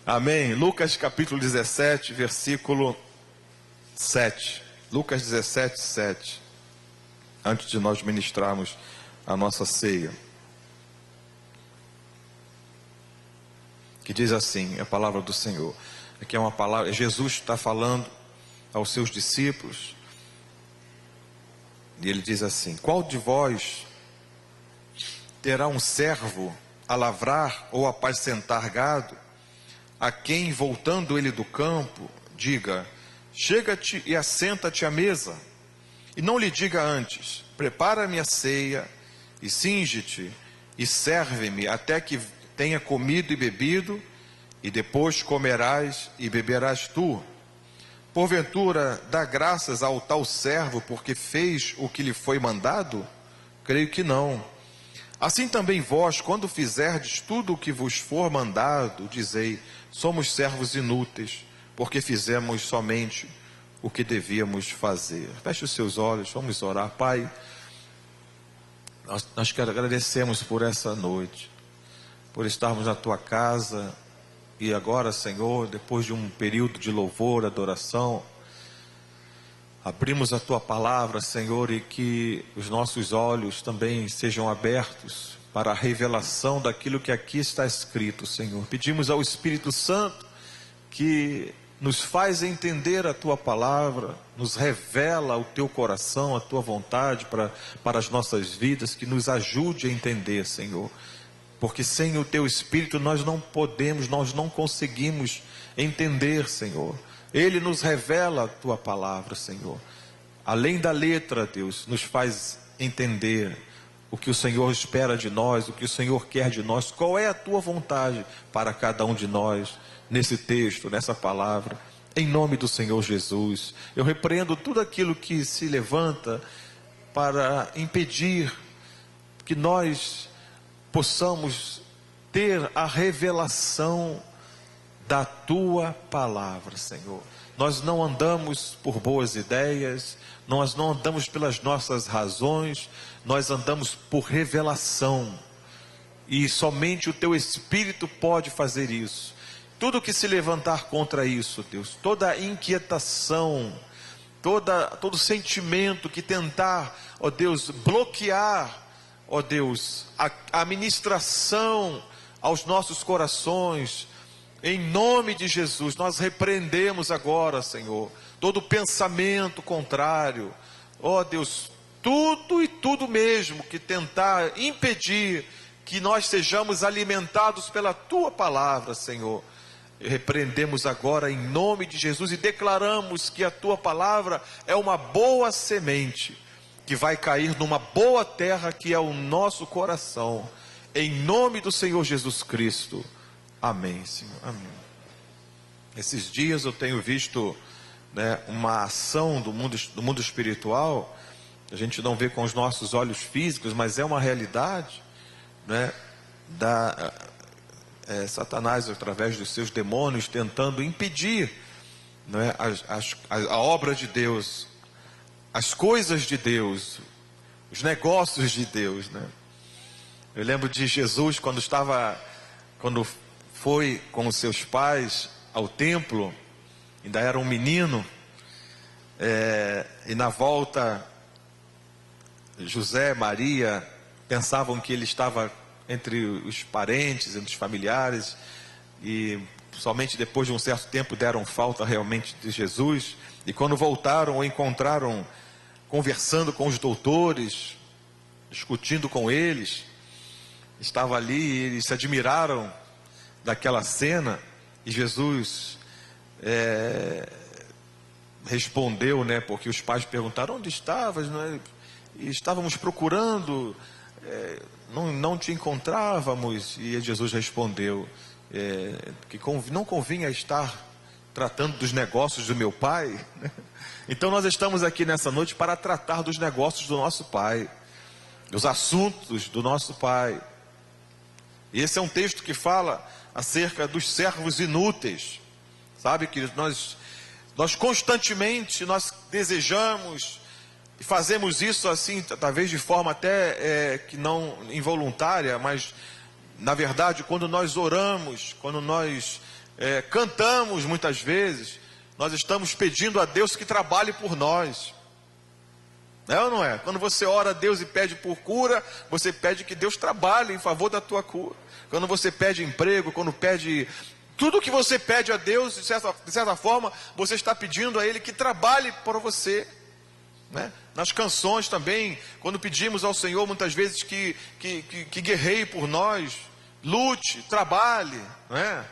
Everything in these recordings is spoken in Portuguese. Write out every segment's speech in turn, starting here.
Amém. Lucas capítulo 17, versículo 7. Lucas 17, 7. Antes de nós ministrarmos a nossa ceia. Que diz assim, a palavra do Senhor. Aqui é uma palavra, Jesus está falando aos seus discípulos. E ele diz assim: qual de vós terá um servo a lavrar ou apacentar gado, a quem, voltando ele do campo, diga: chega-te e assenta-te à mesa, e não lhe diga antes: prepara-me a ceia, e cinge-te, e serve-me até que tenha comido e bebido, e depois comerás e beberás tu? Porventura dá graças ao tal servo porque fez o que lhe foi mandado? Creio que não. Assim também vós, quando fizerdes tudo o que vos for mandado, dizei: somos servos inúteis, porque fizemos somente o que devíamos fazer. Feche os seus olhos, vamos orar. Pai, nós agradecemos por essa noite, por estarmos na tua casa. E agora, Senhor, depois de um período de louvor, adoração, abrimos a tua palavra, Senhor, e que os nossos olhos também sejam abertos para a revelação daquilo que aqui está escrito, Senhor. Pedimos ao Espírito Santo que nos faz entender a tua palavra, nos revela o teu coração, a tua vontade para as nossas vidas, que nos ajude a entender, Senhor. Porque sem o teu Espírito nós não podemos, nós não conseguimos entender, Senhor. Ele nos revela a tua palavra, Senhor. Além da letra, Deus, nos faz entender o que o Senhor espera de nós, o que o Senhor quer de nós. Qual é a tua vontade para cada um de nós, nesse texto, nessa palavra. Em nome do Senhor Jesus, eu repreendo tudo aquilo que se levanta para impedir que nós possamos ter a revelação da tua palavra, Senhor. Nós não andamos por boas ideias, nós não andamos pelas nossas razões, nós andamos por revelação. E somente o teu Espírito pode fazer isso. Tudo que se levantar contra isso, Deus, toda inquietação, todo sentimento que tentar, ó Deus, bloquear, ó Deus, a ministração aos nossos corações, em nome de Jesus, nós repreendemos agora, Senhor, todo pensamento contrário, ó Deus, tudo e tudo mesmo que tentar impedir que nós sejamos alimentados pela tua palavra, Senhor. Repreendemos agora em nome de Jesus e declaramos que a tua palavra é uma boa semente, que vai cair numa boa terra que é o nosso coração, em nome do Senhor Jesus Cristo. Amém, Senhor, amém. Esses dias eu tenho visto, né, uma ação do mundo espiritual, a gente não vê com os nossos olhos físicos, mas é uma realidade, né, Satanás, através dos seus demônios, tentando impedir, né, a obra de Deus, as coisas de Deus, os negócios de Deus, né? Eu lembro de Jesus quando foi com os seus pais ao templo, ainda era um menino, e na volta José, Maria pensavam que ele estava entre os parentes, entre os familiares, e somente depois de um certo tempo deram falta realmente de Jesus. E quando voltaram, o encontraram conversando com os doutores, discutindo com eles. Estava ali e eles se admiraram daquela cena. E Jesus respondeu, né? Porque os pais perguntaram: onde estavas? Né? E estávamos procurando, não te encontrávamos. E Jesus respondeu que não convinha estar tratando dos negócios do meu Pai. Então nós estamos aqui nessa noite para tratar dos negócios do nosso Pai, dos assuntos do nosso Pai. E esse é um texto que fala acerca dos servos inúteis. Sabe que nós constantemente nós desejamos e fazemos isso assim, talvez de forma até que não involuntária, mas na verdade quando nós oramos, quando nós cantamos muitas vezes, nós estamos pedindo a Deus que trabalhe por nós. É ou não é? Quando você ora a Deus e pede por cura, você pede que Deus trabalhe em favor da tua cura. Quando você pede emprego, quando pede... Tudo que você pede a Deus, de certa forma, você está pedindo a Ele que trabalhe por você. Né? Nas canções também, quando pedimos ao Senhor muitas vezes que guerreie por nós, lute, trabalhe, né?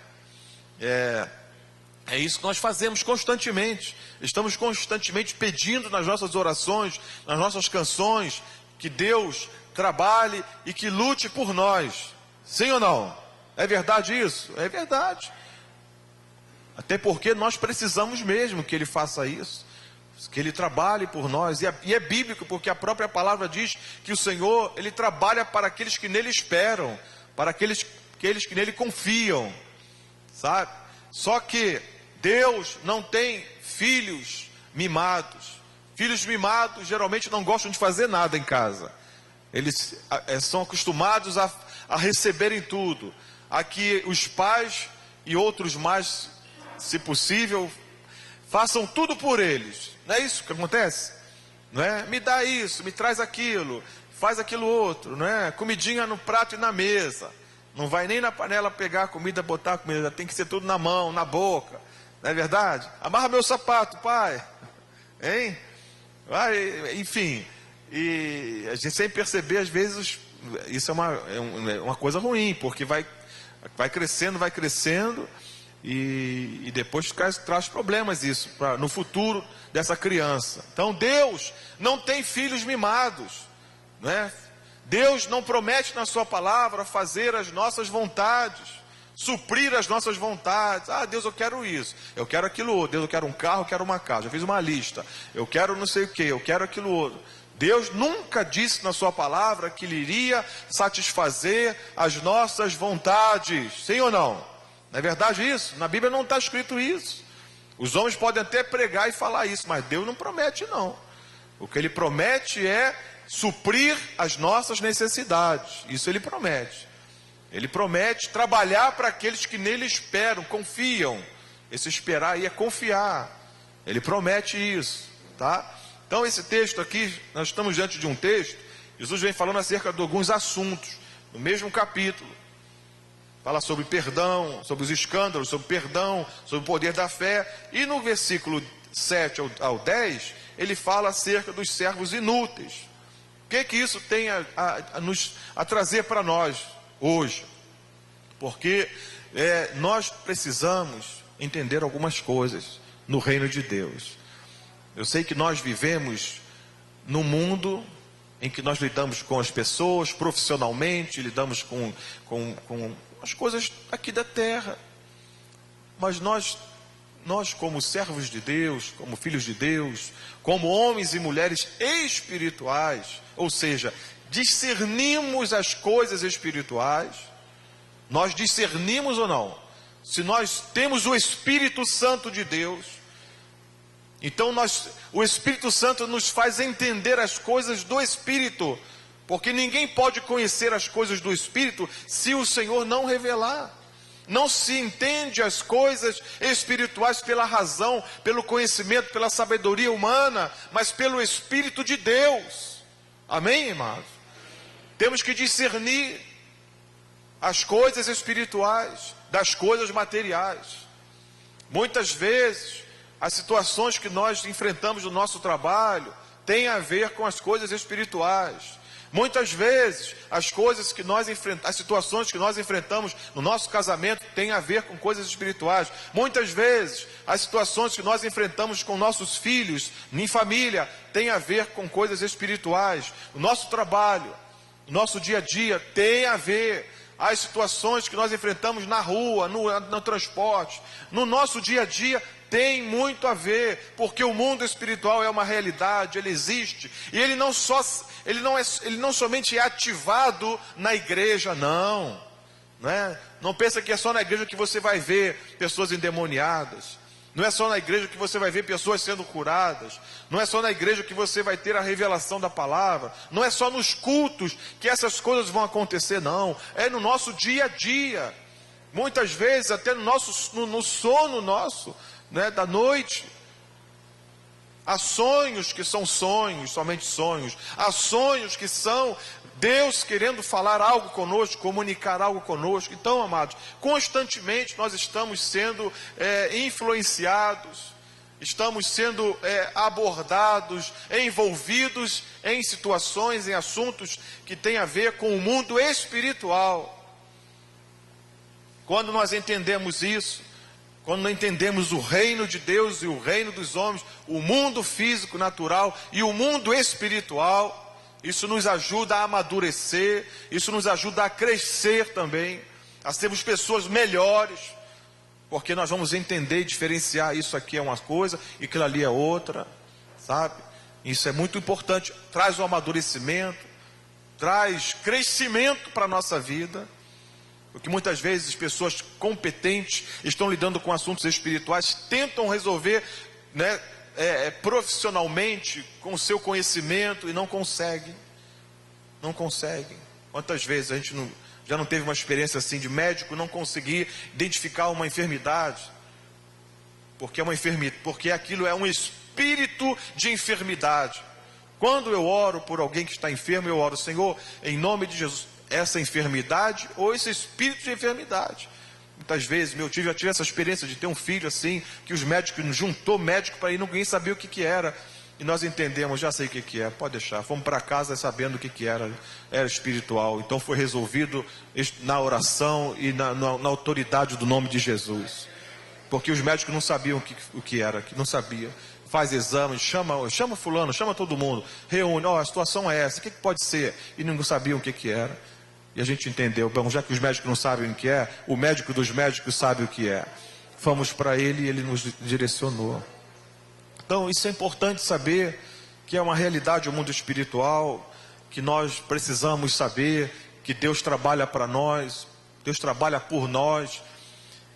É isso que nós fazemos constantemente. Estamos constantemente pedindo nas nossas orações, nas nossas canções, que Deus trabalhe e que lute por nós. Sim ou não? É verdade isso? É verdade. Até porque nós precisamos mesmo que Ele faça isso, que Ele trabalhe por nós. E é bíblico, porque a própria palavra diz que o Senhor, Ele trabalha para aqueles que nele esperam, para aqueles que nele confiam, sabe? Só que Deus não tem filhos mimados. Filhos mimados geralmente não gostam de fazer nada em casa. Eles são acostumados a receberem tudo. A que os pais e outros mais, se possível, façam tudo por eles. Não é isso que acontece? Não é? Me dá isso, me traz aquilo, faz aquilo outro, não é? Comidinha no prato e na mesa. Não vai nem na panela pegar a comida, botar a comida, tem que ser tudo na mão, na boca. Não é verdade? Amarra meu sapato, pai. Hein? Enfim, e a gente sem perceber, às vezes, isso é uma coisa ruim, porque vai crescendo, e depois traz problemas isso, no futuro dessa criança. Então Deus não tem filhos mimados, não é? Deus não promete na sua palavra fazer as nossas vontades, suprir as nossas vontades. Ah, Deus, eu quero isso, eu quero aquilo outro. Deus, eu quero um carro, eu quero uma casa. Já fiz uma lista. Eu quero não sei o que, eu quero aquilo outro. Deus nunca disse na sua palavra que Ele iria satisfazer as nossas vontades. Sim ou não? Não é verdade isso? Na Bíblia não está escrito isso. Os homens podem até pregar e falar isso, mas Deus não promete não. O que Ele promete é suprir as nossas necessidades. Isso Ele promete. Ele promete trabalhar para aqueles que nele esperam, confiam. Esse esperar aí é confiar. Ele promete isso, tá? Então esse texto aqui, nós estamos diante de um texto, Jesus vem falando acerca de alguns assuntos, no mesmo capítulo. Fala sobre perdão, sobre os escândalos, sobre perdão, sobre o poder da fé. E no versículo 7 ao 10, ele fala acerca dos servos inúteis. O que isso tem a trazer para nós hoje? Porque nós precisamos entender algumas coisas no reino de Deus. Eu sei que nós vivemos num mundo em que nós lidamos com as pessoas profissionalmente, lidamos com as coisas aqui da terra. Mas nós como servos de Deus, como filhos de Deus, como homens e mulheres espirituais, ou seja, discernimos as coisas espirituais. Nós discernimos ou não? Se nós temos o Espírito Santo de Deus, então o Espírito Santo nos faz entender as coisas do Espírito, porque ninguém pode conhecer as coisas do Espírito se o Senhor não revelar. Não se entende as coisas espirituais pela razão, pelo conhecimento, pela sabedoria humana, mas pelo Espírito de Deus. Amém, irmãos? Temos que discernir as coisas espirituais das coisas materiais. Muitas vezes as situações que nós enfrentamos no nosso trabalho têm a ver com as coisas espirituais. Muitas vezes as situações que nós enfrentamos no nosso casamento têm a ver com coisas espirituais. Muitas vezes as situações que nós enfrentamos com nossos filhos, em família, têm a ver com coisas espirituais. O nosso trabalho, o nosso dia a dia tem a ver. As situações que nós enfrentamos na rua, no transporte, no nosso dia a dia, tem muito a ver, porque o mundo espiritual é uma realidade, ele existe, e ele não somente é ativado na igreja, não é? Não pensa que é só na igreja que você vai ver pessoas endemoniadas, não é só na igreja que você vai ver pessoas sendo curadas, não é só na igreja que você vai ter a revelação da palavra, não é só nos cultos que essas coisas vão acontecer, não, é no nosso dia a dia. muitas vezes até no sono nosso, né, da noite. Há sonhos que são sonhos, somente sonhos. Há sonhos que são Deus querendo falar algo conosco, comunicar algo conosco. Então, amados, constantemente nós estamos sendo influenciados, estamos sendo abordados, envolvidos em situações, em assuntos que têm a ver com o mundo espiritual. Quando nós entendemos isso, quando entendemos o reino de Deus e o reino dos homens, o mundo físico, natural e o mundo espiritual, isso nos ajuda a amadurecer, isso nos ajuda a crescer também, a sermos pessoas melhores, porque nós vamos entender e diferenciar, isso aqui é uma coisa e aquilo ali é outra, sabe? Isso é muito importante, traz o amadurecimento, traz crescimento para a nossa vida. Porque muitas vezes as pessoas competentes estão lidando com assuntos espirituais, tentam resolver, né, profissionalmente, com o seu conhecimento, e não conseguem. Não conseguem. Quantas vezes a gente já não teve uma experiência assim de médico, não conseguir identificar uma enfermidade, porque aquilo é um espírito de enfermidade. Quando eu oro por alguém que está enfermo, eu oro: Senhor, em nome de Jesus, essa enfermidade ou esse espírito de enfermidade. Muitas vezes, já tive essa experiência de ter um filho assim, que os médicos nos juntou médico para ir, ninguém sabia o que era, e nós entendemos: já sei o que é, pode deixar. Fomos para casa sabendo o que era espiritual. Então foi resolvido na oração e na autoridade do nome de Jesus, porque os médicos não sabiam o que era, que não sabia. Faz exame, chama fulano, chama todo mundo, reúne: a situação é essa, o que pode ser? E não sabiam o que era. E a gente entendeu: bom, já que os médicos não sabem o que é, o médico dos médicos sabe o que é. Fomos para ele e ele nos direcionou. Então isso é importante saber, que é uma realidade do mundo espiritual, que nós precisamos saber que Deus trabalha para nós, Deus trabalha por nós.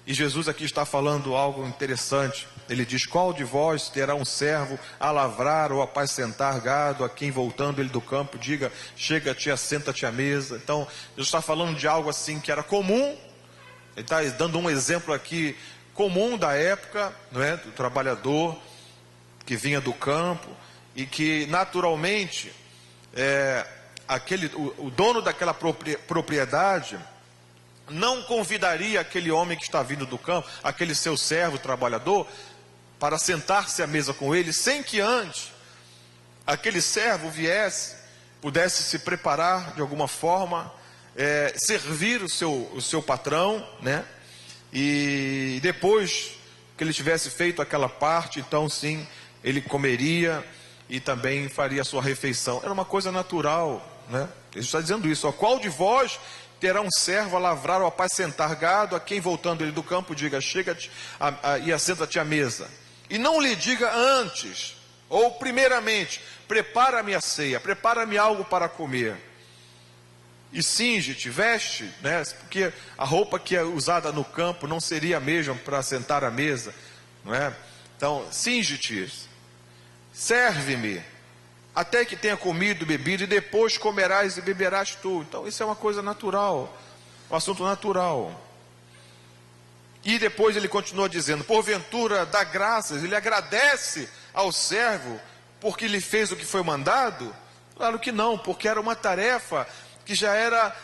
E Jesus aqui está falando algo interessante. Ele diz: qual de vós terá um servo a lavrar ou a apacentar gado, a quem voltando ele do campo diga: chega-te, assenta-te à mesa? Então, Jesus está falando de algo assim que era comum. Ele está dando um exemplo aqui comum da época, não é? Do trabalhador que vinha do campo e que naturalmente o dono daquela propriedade não convidaria aquele homem que está vindo do campo, aquele seu servo trabalhador, para sentar-se à mesa com ele, sem que antes aquele servo pudesse se preparar de alguma forma, servir o seu patrão, né? E depois que ele tivesse feito aquela parte, então sim, ele comeria e também faria a sua refeição. Era uma coisa natural, né? Ele está dizendo isso: qual de vós terá um servo a lavrar ou apacentar gado, a quem voltando ele do campo diga: chega-te e assenta-te à mesa? E não lhe diga antes, ou primeiramente: prepara-me a ceia, prepara-me algo para comer. E cinge-te, veste, né? Porque a roupa que é usada no campo não seria a mesma para sentar à mesa, não é? Então, cinge-te, serve-me, até que tenha comido e bebido, e depois comerás e beberás tu. Então isso é uma coisa natural, um assunto natural. E depois ele continua dizendo: porventura dá graças, ele agradece ao servo porque lhe fez o que foi mandado? Claro que não, porque era uma tarefa que já era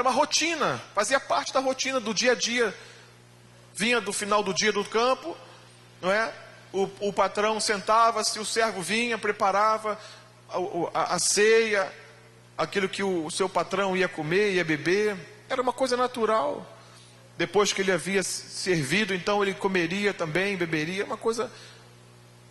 uma rotina, fazia parte da rotina do dia a dia. Vinha do final do dia do campo, não é? O patrão sentava-se, o servo vinha, preparava a ceia, aquilo que o seu patrão ia comer, ia beber. Era uma coisa natural. Depois que ele havia servido, então ele comeria também, beberia, uma coisa.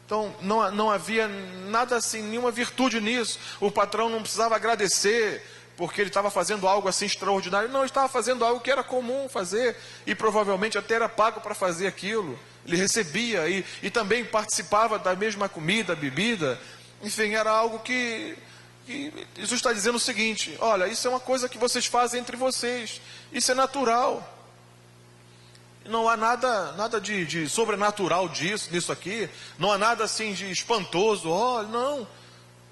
Então não havia nada assim, nenhuma virtude nisso. O patrão não precisava agradecer porque ele estava fazendo algo assim extraordinário. Não, ele estava fazendo algo que era comum fazer, e provavelmente até era pago para fazer aquilo. Ele recebia e também participava da mesma comida, bebida. Enfim, era algo que Jesus está dizendo o seguinte: olha, isso é uma coisa que vocês fazem entre vocês, isso é natural. Não há nada de sobrenatural nisso aqui. Não há nada assim de espantoso. Olha, não,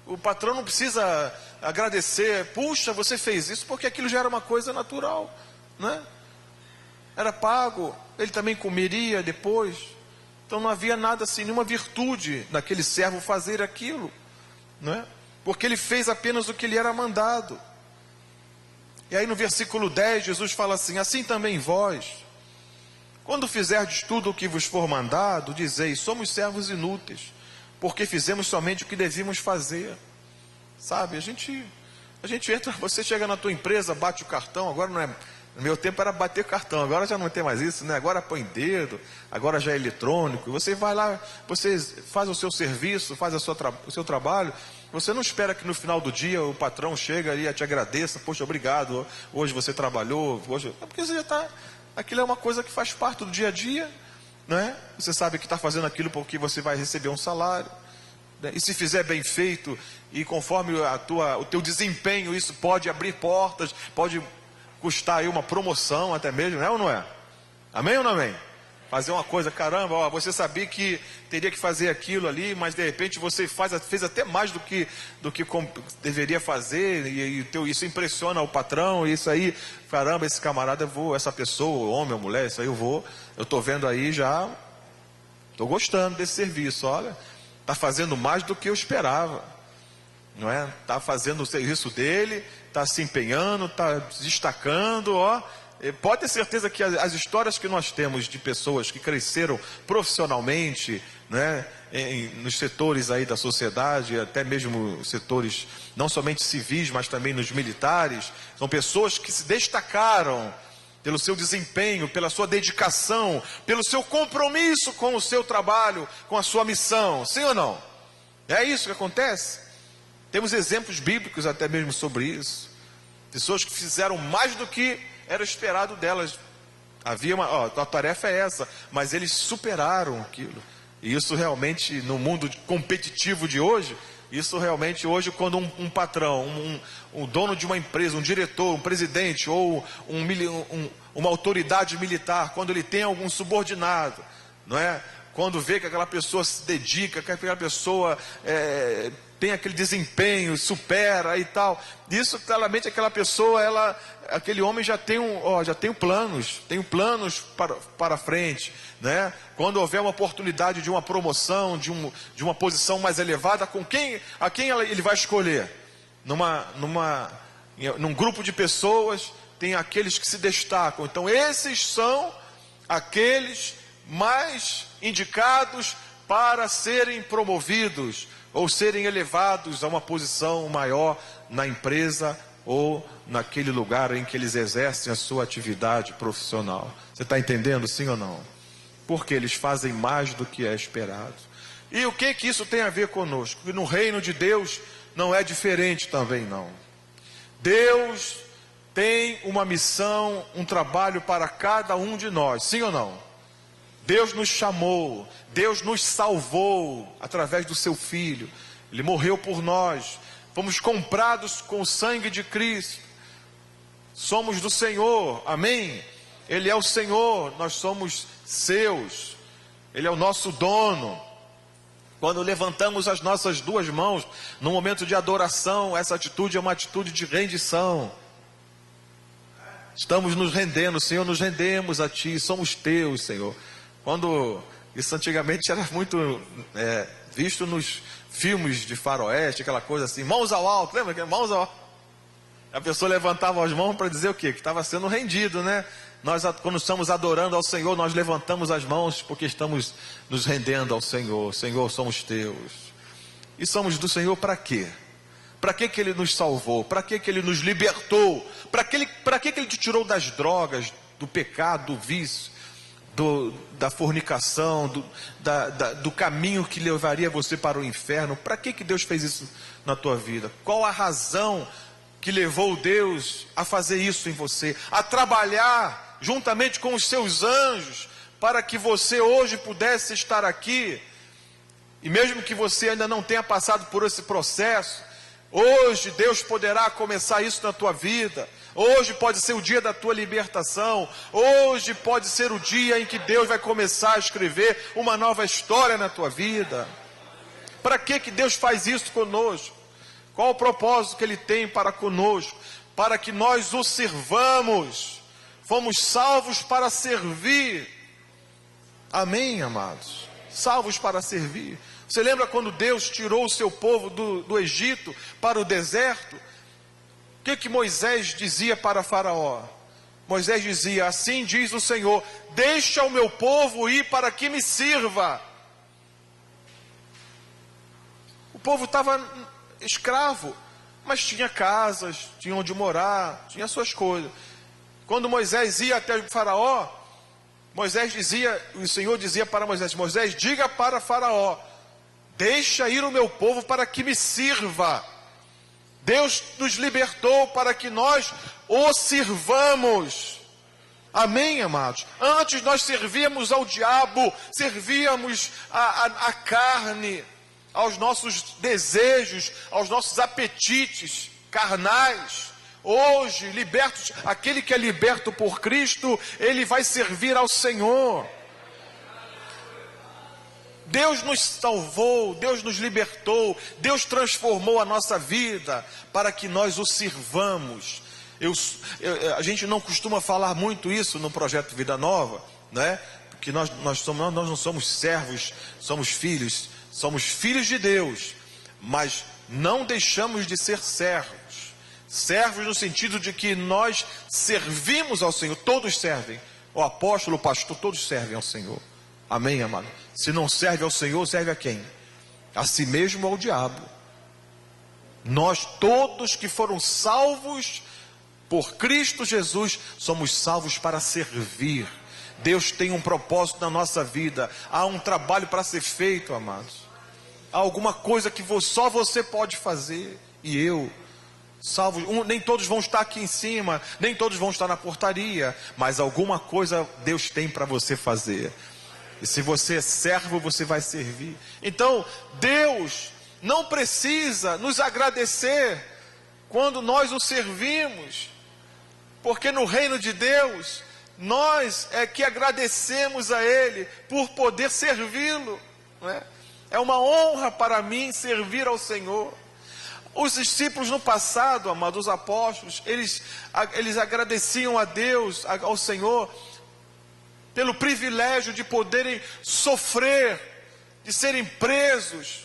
o patrão não precisa agradecer: puxa, você fez isso, porque aquilo já era uma coisa natural, né? era pago, ele também comeria depois. Então não havia nada assim, nenhuma virtude naquele servo fazer aquilo, não é? Porque ele fez apenas o que lhe era mandado. E aí no versículo 10, Jesus fala assim: assim também vós, quando fizerdes tudo o que vos for mandado, dizeis, somos servos inúteis, porque fizemos somente o que devíamos fazer. Sabe, a gente entra, você chega na tua empresa, bate o cartão, agora não é, no meu tempo era bater cartão, agora já não tem mais isso, né? Agora põe dedo, agora já é eletrônico, você vai lá, você faz o seu serviço, faz o seu trabalho, você não espera que no final do dia o patrão chega e te agradeça, poxa, obrigado, hoje você trabalhou, hoje, porque você já está, aquilo é uma coisa que faz parte do dia a dia, né? Você sabe que está fazendo aquilo porque você vai receber um salário, né? E se fizer bem feito, e conforme o teu desempenho, isso pode abrir portas, pode custar aí uma promoção até mesmo, né ou não é? Amém ou não amém? Fazer uma coisa, caramba, ó, você sabia que teria que fazer aquilo ali, mas de repente você fez até mais do que deveria fazer, e isso impressiona o patrão, e isso aí, caramba, esse camarada, essa pessoa, homem ou mulher, isso aí eu estou vendo aí já, estou gostando desse serviço, olha, está fazendo mais do que eu esperava, não é? Está fazendo o serviço dele, está se empenhando, está se destacando, ó. Pode ter certeza que as histórias que nós temos de pessoas que cresceram profissionalmente, né, nos setores aí da sociedade, até mesmo setores não somente civis, mas também nos militares, são pessoas que se destacaram pelo seu desempenho, pela sua dedicação, pelo seu compromisso com o seu trabalho, com a sua missão, sim ou não? É isso que acontece? Temos exemplos bíblicos até mesmo sobre isso, pessoas que fizeram mais do que era esperado delas. Havia a tarefa é essa, mas eles superaram aquilo. E isso realmente, no mundo competitivo de hoje, isso realmente hoje, quando um patrão, um dono de uma empresa, um diretor, um presidente, ou uma autoridade militar, quando ele tem algum subordinado, não é? Quando vê que aquela pessoa se dedica, que aquela pessoa tem aquele desempenho, supera e tal, isso claramente aquela pessoa, aquele homem já tem planos, para frente, né? Quando houver uma oportunidade de uma promoção, de uma posição mais elevada, a quem ele vai escolher? Num grupo de pessoas, tem aqueles que se destacam, então esses são aqueles mais indicados para serem promovidos, ou serem elevados a uma posição maior na empresa ou naquele lugar em que eles exercem a sua atividade profissional. Você está entendendo, sim ou não? Porque eles fazem mais do que é esperado. E o que isso tem a ver conosco? E no reino de Deus não é diferente também não. Deus tem uma missão, um trabalho para cada um de nós, sim ou não? Deus nos chamou, Deus nos salvou através do seu Filho. Ele morreu por nós, fomos comprados com o sangue de Cristo, somos do Senhor, amém? Ele é o Senhor, nós somos seus, Ele é o nosso dono. Quando levantamos as nossas duas mãos, no momento de adoração, essa atitude é uma atitude de rendição. Estamos nos rendendo, Senhor, nos rendemos a Ti, somos Teus, Senhor. Isso antigamente era muito visto nos filmes de faroeste, aquela coisa assim, mãos ao alto, lembra que mãos ao alto? A pessoa levantava as mãos para dizer o quê? Que estava sendo rendido, né? Nós, quando estamos adorando ao Senhor, nós levantamos as mãos porque estamos nos rendendo ao Senhor. Senhor, somos Teus. E somos do Senhor para quê? Para que Ele nos salvou? Para que Ele nos libertou? Para que Ele te tirou das drogas, do pecado, do vício? Da fornicação, do caminho que levaria você para o inferno? Para que Deus fez isso na tua vida? Qual a razão que levou Deus a fazer isso em você? A trabalhar juntamente com os seus anjos, para que você hoje pudesse estar aqui, e mesmo que você ainda não tenha passado por esse processo, hoje Deus poderá começar isso na tua vida. Hoje pode ser o dia da tua libertação. Hoje pode ser o dia em que Deus vai começar a escrever uma nova história na tua vida. Para que Deus faz isso conosco? Qual o propósito que Ele tem para conosco? Para que nós o sirvamos Fomos salvos para servir. Amém, amados? Salvos para servir. Você lembra quando Deus tirou o seu povo do Egito para o deserto? O que Moisés dizia para Faraó? Moisés dizia: assim diz o Senhor, deixa o meu povo ir para que me sirva. O povo estava escravo, mas tinha casas, tinha onde morar, tinha suas coisas. Quando Moisés ia até o Faraó, o Senhor dizia para Moisés: Moisés, diga para Faraó, deixa ir o meu povo para que me sirva. Deus nos libertou para que nós o sirvamos. Amém, amados? Antes nós servíamos ao diabo, servíamos à carne, aos nossos desejos, aos nossos apetites carnais. Hoje, libertos, aquele que é liberto por Cristo, ele vai servir ao Senhor. Deus nos salvou, Deus nos libertou, Deus transformou a nossa vida para que nós o sirvamos. A gente não costuma falar muito isso no projeto Vida Nova, né? Porque nós não somos servos, somos filhos de Deus, mas não deixamos de ser servos. Servos no sentido de que nós servimos ao Senhor, todos servem. O apóstolo, o pastor, todos servem ao Senhor. Amém, amado? Se não serve ao Senhor, serve a quem? A si mesmo ou ao diabo. Nós todos que foram salvos por Cristo Jesus, somos salvos para servir. Deus tem um propósito na nossa vida. Há um trabalho para ser feito, amados. Há alguma coisa que só você pode fazer. E eu, salvo, nem todos vão estar aqui em cima, nem todos vão estar na portaria, mas alguma coisa Deus tem para você fazer. E se você é servo, você vai servir. Então, Deus não precisa nos agradecer quando nós o servimos, porque no reino de Deus, nós é que agradecemos a Ele por poder servi-lo, não é? É uma honra para mim servir ao Senhor. Os discípulos no passado, amados, os apóstolos, eles agradeciam a Deus, ao Senhor, pelo privilégio de poderem sofrer, de serem presos,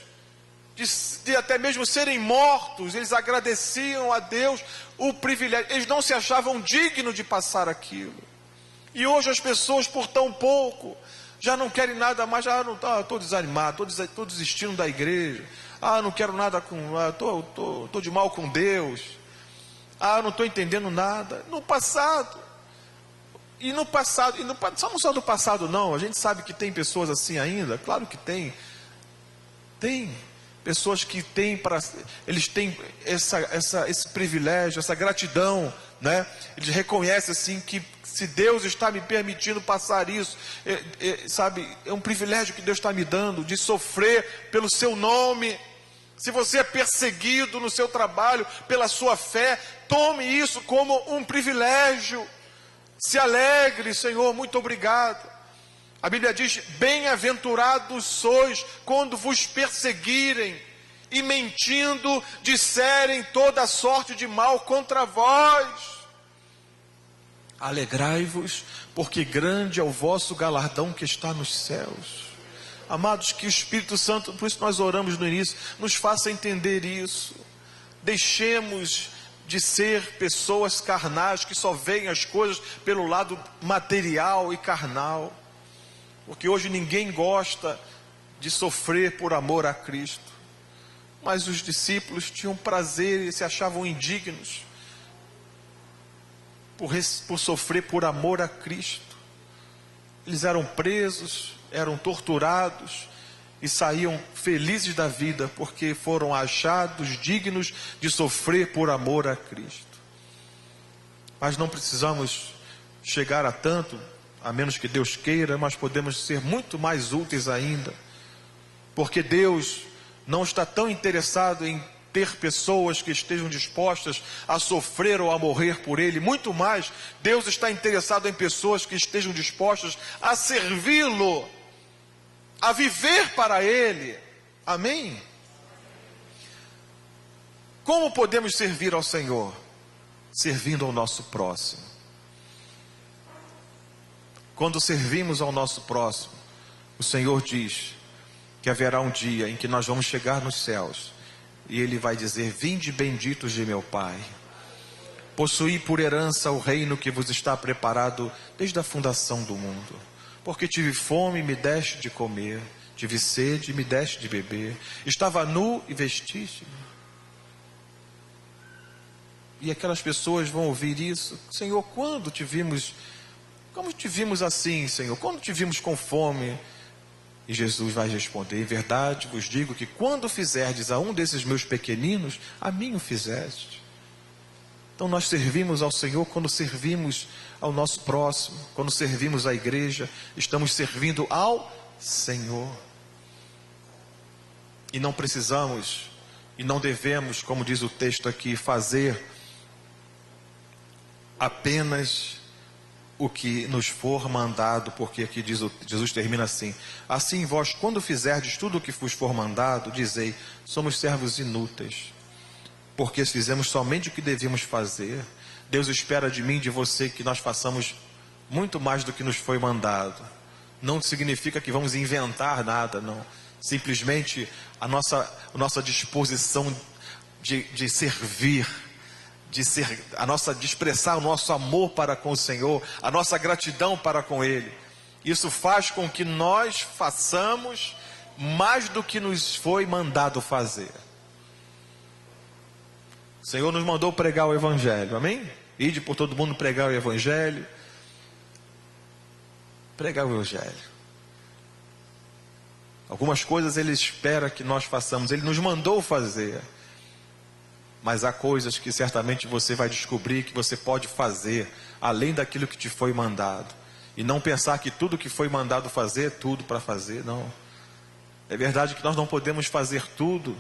de até mesmo serem mortos. Eles agradeciam a Deus o privilégio. Eles não se achavam dignos de passar aquilo. E hoje as pessoas, por tão pouco, já não querem nada mais. Estou desanimado, estou desistindo da igreja. Não quero nada com... Estou de mal com Deus. Não estou entendendo nada. No passado, só do passado não, a gente sabe que tem pessoas assim ainda, claro que tem pessoas que eles têm esse privilégio, essa gratidão, né? Eles reconhecem assim que se Deus está me permitindo passar isso, sabe, é um privilégio que Deus está me dando, de sofrer pelo seu nome. Se você é perseguido no seu trabalho, pela sua fé, tome isso como um privilégio. Se alegre, Senhor, muito obrigado. A Bíblia diz: bem-aventurados sois quando vos perseguirem e mentindo disserem toda sorte de mal contra vós. Alegrai-vos, porque grande é o vosso galardão que está nos céus. Amados, que o Espírito Santo, por isso nós oramos no início, nos faça entender isso. Deixemos de ser pessoas carnais que só veem as coisas pelo lado material e carnal, porque hoje ninguém gosta de sofrer por amor a Cristo, mas os discípulos tinham prazer e se achavam indignos por sofrer por amor a Cristo. Eles eram presos, eram torturados e saíam felizes da vida, porque foram achados dignos de sofrer por amor a Cristo. Mas não precisamos chegar a tanto, a menos que Deus queira, mas podemos ser muito mais úteis ainda, porque Deus não está tão interessado em ter pessoas que estejam dispostas a sofrer ou a morrer por Ele. Muito mais, Deus está interessado em pessoas que estejam dispostas a servi-lo, a viver para Ele. Amém? Como podemos servir ao Senhor? Servindo ao nosso próximo. quando servimos ao nosso próximo, o Senhor diz que haverá um dia em que nós vamos chegar nos céus e Ele vai dizer: vinde benditos de meu Pai, possuí por herança o reino que vos está preparado desde a fundação do mundo. Porque tive fome e me deste de comer, tive sede e me deste de beber, estava nu e vestiste-me. E aquelas pessoas vão ouvir isso: Senhor, quando te vimos, como te vimos assim, Senhor? Quando te vimos com fome? E Jesus vai responder: em verdade vos digo que quando fizerdes a um desses meus pequeninos, a mim o fizeste. Então nós servimos ao Senhor quando servimos ao nosso próximo, quando servimos à igreja, estamos servindo ao Senhor. E não precisamos, e não devemos, como diz o texto aqui, fazer apenas o que nos for mandado, porque aqui diz, Jesus termina assim: assim vós, quando fizerdes tudo o que vos for mandado, dizei: somos servos inúteis, porque fizemos somente o que devíamos fazer. Deus espera de mim e de você que nós façamos muito mais do que nos foi mandado. Não significa que vamos inventar nada, não. Simplesmente a nossa disposição de servir, de expressar o nosso amor para com o Senhor, a nossa gratidão para com Ele. Isso faz com que nós façamos mais do que nos foi mandado fazer. O Senhor nos mandou pregar o Evangelho, amém? Ide por todo mundo pregar o Evangelho. Pregar o Evangelho. Algumas coisas Ele espera que nós façamos, Ele nos mandou fazer. Mas há coisas que certamente você vai descobrir que você pode fazer, além daquilo que te foi mandado. E não pensar que tudo que foi mandado fazer é tudo para fazer, não. É verdade que nós não podemos fazer tudo,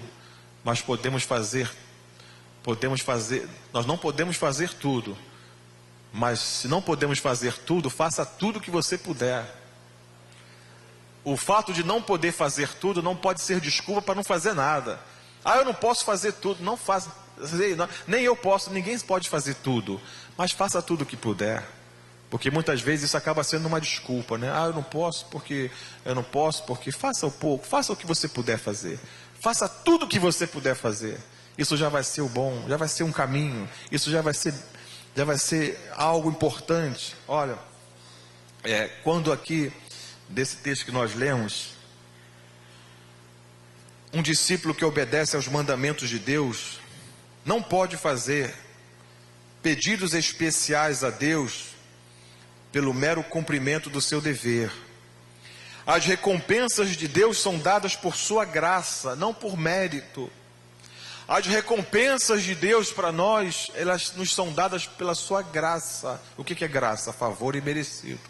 mas nós não podemos fazer tudo. Mas se não podemos fazer tudo, faça tudo que você puder. O fato de não poder fazer tudo não pode ser desculpa para não fazer nada. Ah, eu não posso fazer tudo. Não faça. Nem eu posso, ninguém pode fazer tudo. Mas faça tudo o que puder. Porque muitas vezes isso acaba sendo uma desculpa, né? Ah, eu não posso porque faça o pouco, faça o que você puder fazer. Faça tudo o que você puder fazer. Isso já vai ser o bom, já vai ser um caminho. Isso já vai ser algo importante. Olha, quando aqui, desse texto que nós lemos, um discípulo que obedece aos mandamentos de Deus não pode fazer pedidos especiais a Deus pelo mero cumprimento do seu dever. As recompensas de Deus são dadas por sua graça, não por mérito. As recompensas de Deus para nós, elas nos são dadas pela sua graça. O que é graça? Favor imerecido.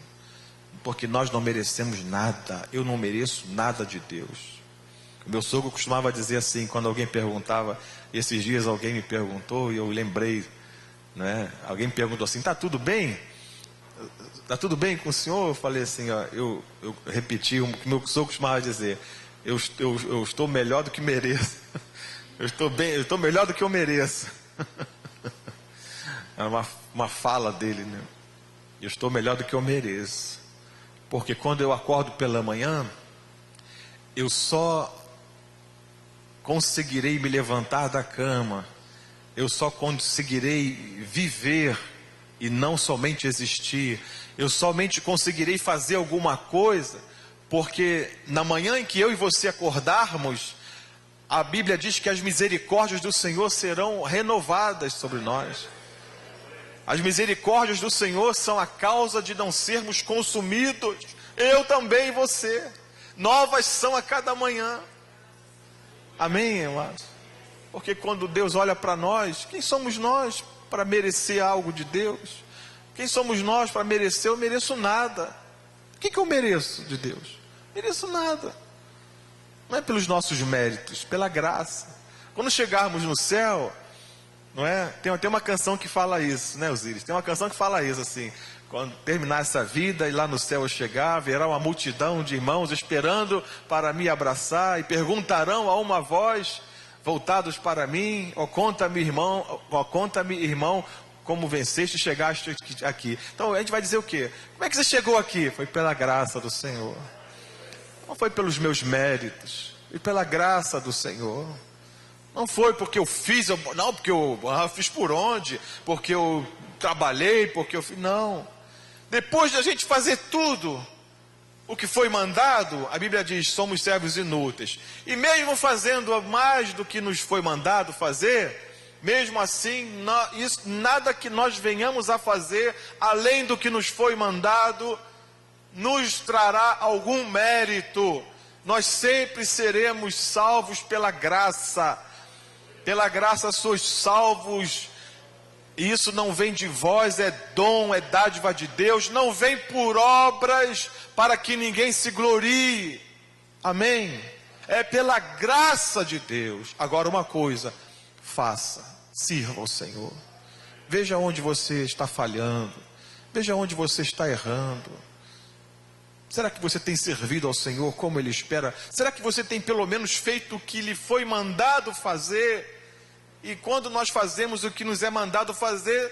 Porque nós não merecemos nada. Eu não mereço nada de Deus. O meu sogro costumava dizer assim, quando alguém perguntava, esses dias alguém me perguntou e eu lembrei, né? Alguém me perguntou assim: tá tudo bem? Tá tudo bem com o senhor? Eu falei assim, ó, eu repeti o que meu sogro costumava dizer: eu estou melhor do que mereço. Eu estou melhor do que eu mereço. Era uma fala dele, né? Eu estou melhor do que eu mereço. Porque quando eu acordo pela manhã, eu só conseguirei me levantar da cama, eu só conseguirei viver e não somente existir. Eu somente conseguirei fazer alguma coisa porque na manhã em que eu e você acordarmos, a Bíblia diz que as misericórdias do Senhor serão renovadas sobre nós. As misericórdias do Senhor são a causa de não sermos consumidos. Eu também e você. Novas são a cada manhã. Amém, amados? Porque quando Deus olha para nós, quem somos nós para merecer algo de Deus? Quem somos nós para merecer? Eu mereço nada. O que eu mereço de Deus? Mereço nada. Não é pelos nossos méritos, pela graça. Quando chegarmos no céu, não é? Tem uma canção que fala isso, né, Osíris? Tem uma canção que fala isso assim: quando terminar essa vida e lá no céu eu chegar, verá uma multidão de irmãos esperando para me abraçar e perguntarão a uma voz, voltados para mim: ó, conta-me, irmão, como venceste e chegaste aqui. Então a gente vai dizer o quê? Como é que você chegou aqui? Foi pela graça do Senhor. Não foi pelos meus méritos, foi pela graça do Senhor. Não foi porque eu fiz, não, porque eu fiz por onde, porque eu trabalhei, porque eu fiz. Não. Depois de a gente fazer tudo o que foi mandado, a Bíblia diz: somos servos inúteis. E mesmo fazendo mais do que nos foi mandado fazer, mesmo assim, nada que nós venhamos a fazer além do que nos foi mandado nos trará algum mérito. Nós sempre seremos salvos pela graça. Pela graça sois salvos. E isso não vem de vós, é dom, é dádiva de Deus. Não vem por obras para que ninguém se glorie. Amém? É pela graça de Deus. Agora uma coisa, faça, sirva ao Senhor. Veja onde você está falhando. Veja onde você está errando. Será que você tem servido ao Senhor como Ele espera? Será que você tem pelo menos feito o que lhe foi mandado fazer? E quando nós fazemos o que nos é mandado fazer,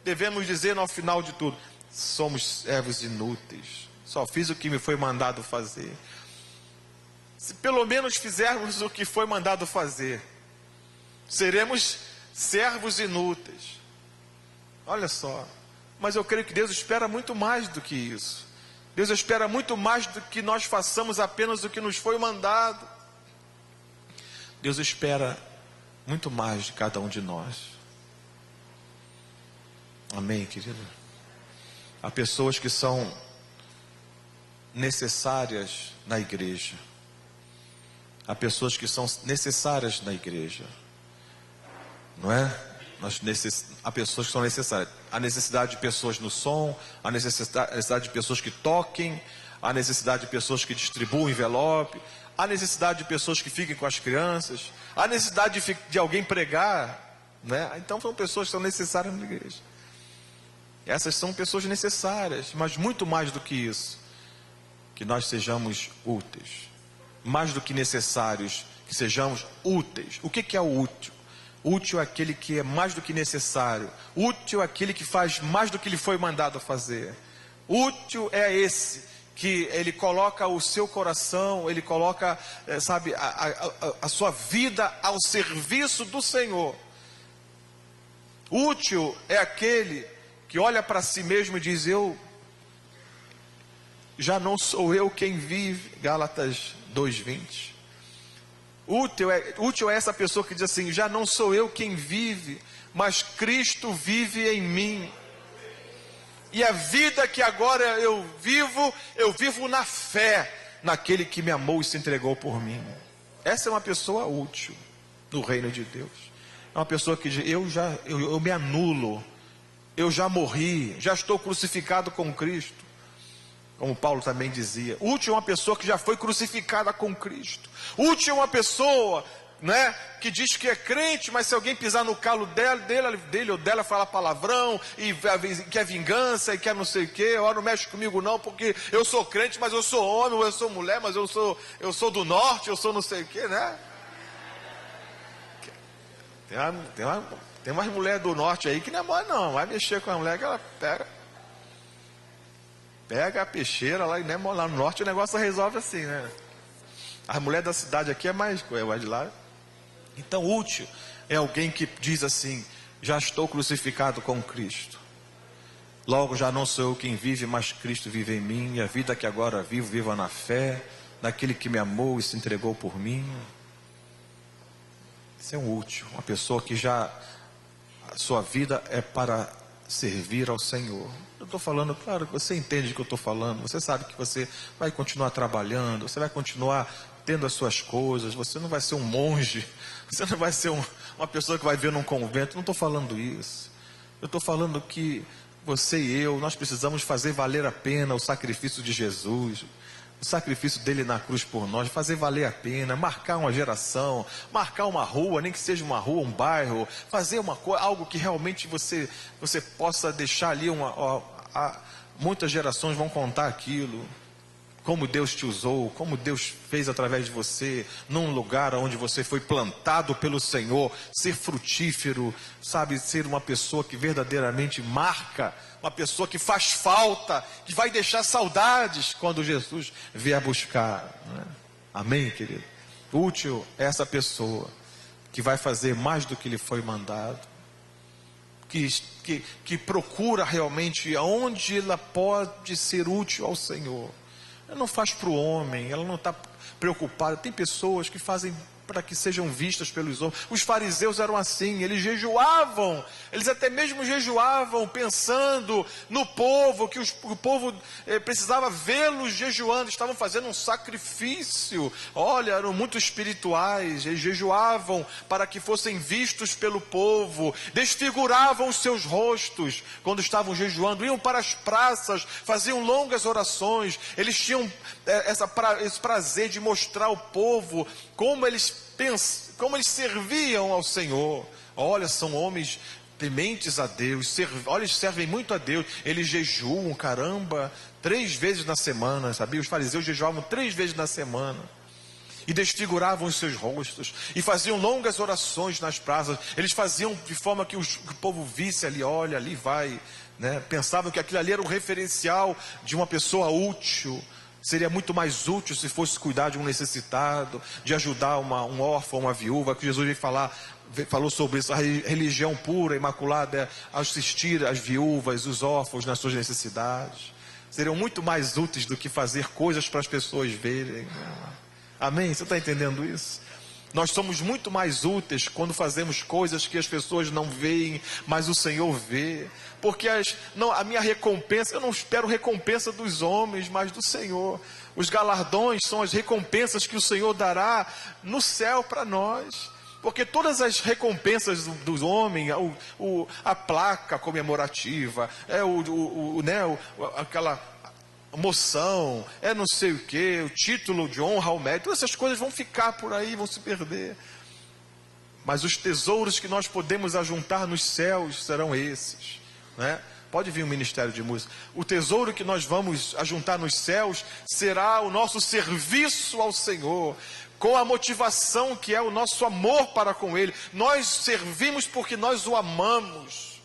devemos dizer no final de tudo: somos servos inúteis, só fiz o que me foi mandado fazer. Se pelo menos fizermos o que foi mandado fazer, seremos servos inúteis. Olha só, mas eu creio que Deus espera muito mais do que isso. Deus espera muito mais do que nós façamos apenas o que nos foi mandado. Deus espera muito mais de cada um de nós. Amém, querido? Há pessoas que são necessárias na igreja. Há pessoas que são necessárias na igreja. Não é? Há pessoas que são necessárias. Há necessidade de pessoas no som, há necessidade de pessoas que toquem, há necessidade de pessoas que distribuam envelope, há necessidade de pessoas que fiquem com as crianças, há necessidade de alguém pregar, né? Então são pessoas que são necessárias na igreja. Essas são pessoas necessárias, mas muito mais do que isso, que nós sejamos úteis, mais do que necessários, que sejamos úteis. O que é o útil? Útil é aquele que é mais do que necessário. Útil é aquele que faz mais do que lhe foi mandado fazer. Útil é esse que ele coloca o seu coração, ele coloca, sabe, a sua vida ao serviço do Senhor. Útil é aquele que olha para si mesmo e diz: eu já não sou eu quem vive. Gálatas 2:20. Útil é essa pessoa que diz assim: já não sou eu quem vive, mas Cristo vive em mim. E a vida que agora eu vivo na fé naquele que me amou e se entregou por mim. Essa é uma pessoa útil no reino de Deus. É uma pessoa que diz: eu me anulo, eu já morri, já estou crucificado com Cristo. Como Paulo também dizia, útil é uma pessoa que já foi crucificada com Cristo. Útil é uma pessoa, né, que diz que é crente, mas se alguém pisar no calo dele ou dela, fala palavrão, e quer vingança, e quer não sei o que, não mexe comigo não, porque eu sou crente, mas eu sou homem, ou eu sou mulher, mas eu sou do norte, eu sou não sei o que, né? Tem umas mulheres do norte aí que não é boa não, vai mexer com a mulher que ela pega a peixeira lá, e né, lá no norte o negócio resolve assim, né? A mulher da cidade aqui é mais coisa de lá. Então útil é alguém que diz assim: já estou crucificado com Cristo, logo já não sou eu quem vive, mas Cristo vive em mim, e a vida que agora vivo, viva na fé daquele que me amou e se entregou por mim. Isso é um útil, uma pessoa que já a sua vida é para servir ao Senhor. Eu estou falando, claro que você entende o que eu estou falando, você sabe que você vai continuar trabalhando, você vai continuar tendo as suas coisas, você não vai ser um monge, você não vai ser uma pessoa que vai ver num convento. Não estou falando isso. Eu estou falando que você e eu, nós precisamos fazer valer a pena o sacrifício de Jesus, o sacrifício dele na cruz por nós, fazer valer a pena, marcar uma geração, marcar uma rua, nem que seja uma rua, um bairro, fazer algo que realmente você possa deixar ali muitas gerações vão contar aquilo. como Deus te usou, como Deus fez através de você, num lugar onde você foi plantado pelo Senhor, ser frutífero, sabe, ser uma pessoa que verdadeiramente marca, uma pessoa que faz falta, que vai deixar saudades quando Jesus vier buscar, né? Amém, querido? Útil é essa pessoa que vai fazer mais do que lhe foi mandado, que procura realmente aonde ela pode ser útil ao Senhor. Ela não faz para o homem, ela não está preocupada. Tem pessoas que fazem para que sejam vistas pelos homens. Os fariseus eram assim, eles jejuavam, eles até mesmo jejuavam pensando no povo, que o povo precisava vê-los jejuando, estavam fazendo um sacrifício. Olha, eram muito espirituais, eles jejuavam para que fossem vistos pelo povo, desfiguravam os seus rostos quando estavam jejuando, iam para as praças, faziam longas orações, eles tinham esse prazer de mostrar ao povo como eles serviam ao Senhor. Olha, são homens tementes a Deus, olha, eles servem muito a Deus, eles jejuam, caramba, 3 vezes na semana, sabia? Os fariseus jejuavam 3 vezes na semana, e desfiguravam os seus rostos, e faziam longas orações nas praças. Eles faziam de forma que o povo visse ali, olha, ali vai, né? Pensavam que aquilo ali era um referencial de uma pessoa útil. Seria muito mais útil se fosse cuidar de um necessitado, de ajudar um órfão, uma viúva, que Jesus falou sobre isso. A religião pura, imaculada, é assistir as viúvas, os órfãos nas suas necessidades. Seriam muito mais úteis do que fazer coisas para as pessoas verem. Amém? Você está entendendo isso? Nós somos muito mais úteis quando fazemos coisas que as pessoas não veem, mas o Senhor vê. Porque a minha recompensa, eu não espero recompensa dos homens, mas do Senhor. Os galardões são as recompensas que o Senhor dará no céu para nós. Porque todas as recompensas dos homens, a placa comemorativa, aquela moção, não sei o que, o título de honra ao mérito, todas essas coisas vão ficar por aí, vão se perder. Mas os tesouros que nós podemos ajuntar nos céus serão esses, né? Pode vir o Ministério de Música. O tesouro que nós vamos ajuntar nos céus será o nosso serviço ao Senhor, com a motivação que é o nosso amor para com Ele. Nós servimos porque nós o amamos.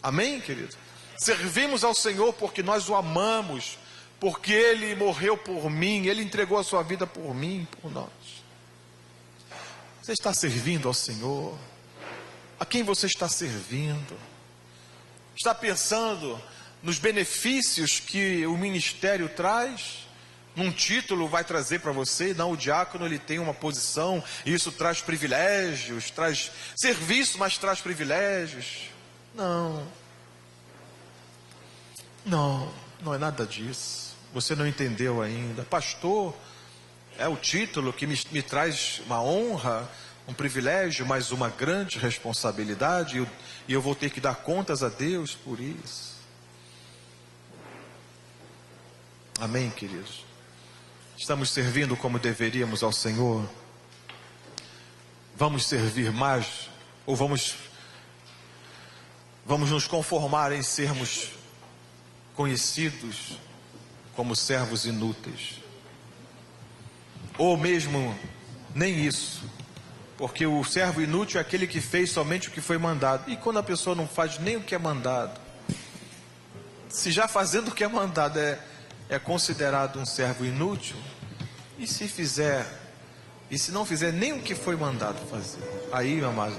Amém, querido? Servimos ao Senhor porque nós o amamos, porque Ele morreu por mim, Ele entregou a sua vida por mim, por nós. Você está servindo ao Senhor? A quem você está servindo? Está pensando nos benefícios que o ministério traz? Num título vai trazer para você? Não, o diácono ele tem uma posição, e isso traz privilégios, traz serviço, mas traz privilégios. Não é nada disso. Você não entendeu ainda. Pastor é o título que me traz uma honra, um privilégio, mas uma grande responsabilidade, e eu vou ter que dar contas a Deus por isso. Amém, queridos? Estamos servindo como deveríamos ao Senhor? Vamos servir mais? Ou vamos nos conformar em sermos conhecidos como servos inúteis? Ou mesmo nem isso, porque o servo inútil é aquele que fez somente o que foi mandado. E quando a pessoa não faz nem o que é mandado, se já fazendo o que é mandado é considerado um servo inútil, e se não fizer nem o que foi mandado fazer, aí, meu amado,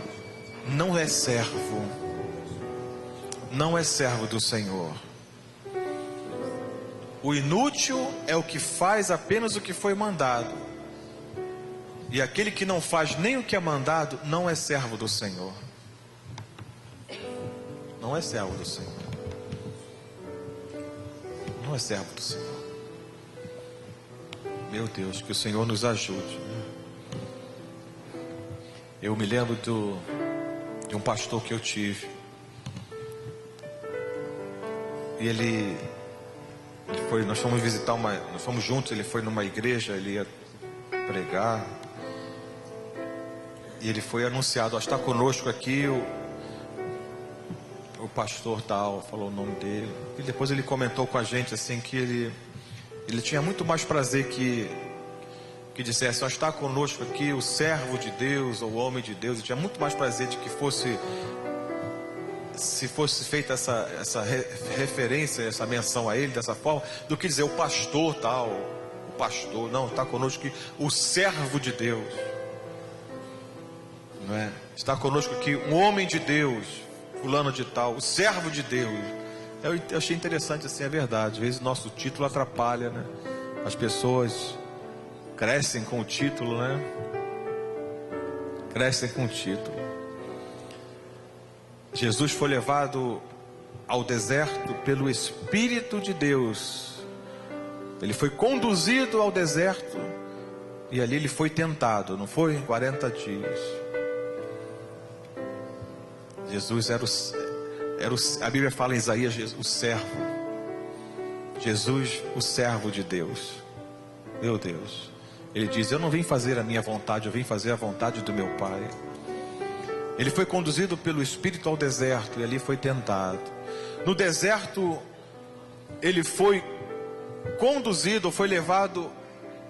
não é servo do Senhor. O inútil é o que faz apenas o que foi mandado, e aquele que não faz nem o que é mandado não é servo do Senhor. Não é servo do Senhor. Não é servo do Senhor. Meu Deus, que o Senhor nos ajude. Eu me lembro de um pastor que eu tive, e nós fomos visitar nós fomos juntos, ele foi numa igreja, ele ia pregar, e ele foi anunciado, está conosco aqui o pastor tal, falou o nome dele, e depois ele comentou com a gente assim, que Ele tinha muito mais prazer que dissesse: ó, está conosco aqui o servo de Deus, ou o homem de Deus. Ele tinha muito mais prazer de que se fosse feita essa referência, essa menção a ele dessa forma, do que dizer o pastor tal, o pastor. Não, está conosco aqui o servo de Deus, não é? Está conosco aqui um homem de Deus, fulano de tal, o servo de Deus. Eu achei interessante assim, é verdade. Às vezes nosso título atrapalha, né? As pessoas crescem com o título, né? Crescem com o título. Jesus foi levado ao deserto pelo Espírito de Deus. Ele foi conduzido ao deserto e ali ele foi tentado, não foi? 40 dias. Jesus a Bíblia fala em Isaías, o servo. Jesus, o servo de Deus. Meu Deus. Ele diz: eu não vim fazer a minha vontade, eu vim fazer a vontade do meu Pai. Ele foi conduzido pelo Espírito ao deserto e ali foi tentado. No deserto, ele foi conduzido, foi levado